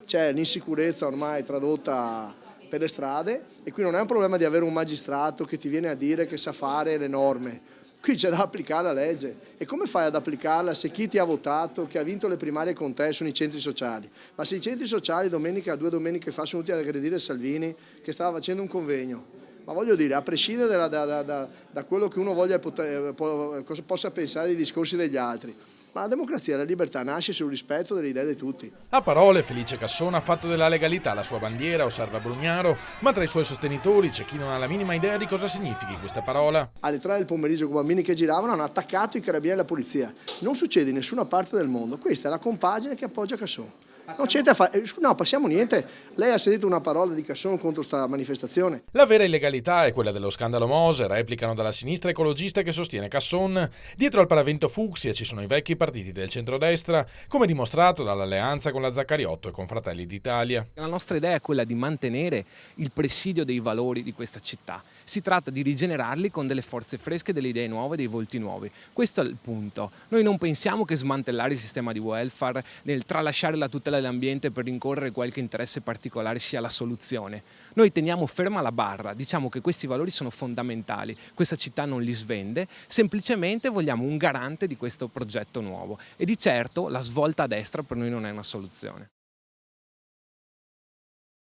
C'è l'insicurezza ormai tradotta per le strade e qui non è un problema di avere un magistrato che ti viene a dire che sa fare le norme. Qui c'è da applicare la legge. E come fai ad applicarla se chi ti ha votato, che ha vinto le primarie con te, sono i centri sociali? Ma se i centri sociali due domeniche fa sono venuti ad aggredire Salvini che stava facendo un convegno, ma voglio dire, a prescindere da quello che uno possa pensare dei discorsi degli altri, ma la democrazia e la libertà nasce sul rispetto delle idee di tutti. A parole Felice Casson ha fatto della legalità la sua bandiera, osserva Brugnaro, ma tra i suoi sostenitori c'è chi non ha la minima idea di cosa significhi questa parola. Alle 3 del pomeriggio con bambini che giravano hanno attaccato i carabinieri e la polizia. Non succede in nessuna parte del mondo, questa è la compagine che appoggia Casson. Non c'entra no, passiamo niente. Lei ha sentito una parola di Casson contro questa manifestazione? La vera illegalità è quella dello scandalo Mose, replicano dalla sinistra ecologista che sostiene Casson. Dietro al paravento fucsia ci sono i vecchi partiti del centrodestra, come dimostrato dall'alleanza con la Zaccariotto e con Fratelli d'Italia. La nostra idea è quella di mantenere il presidio dei valori di questa città. Si tratta di rigenerarli con delle forze fresche, delle idee nuove, dei volti nuovi. Questo è il punto. Noi non pensiamo che smantellare il sistema di welfare, nel tralasciare la tutela dell'ambiente per rincorrere qualche interesse particolare sia la soluzione. Noi teniamo ferma la barra, diciamo che questi valori sono fondamentali, questa città non li svende, semplicemente vogliamo un garante di questo progetto nuovo e di certo la svolta a destra per noi non è una soluzione.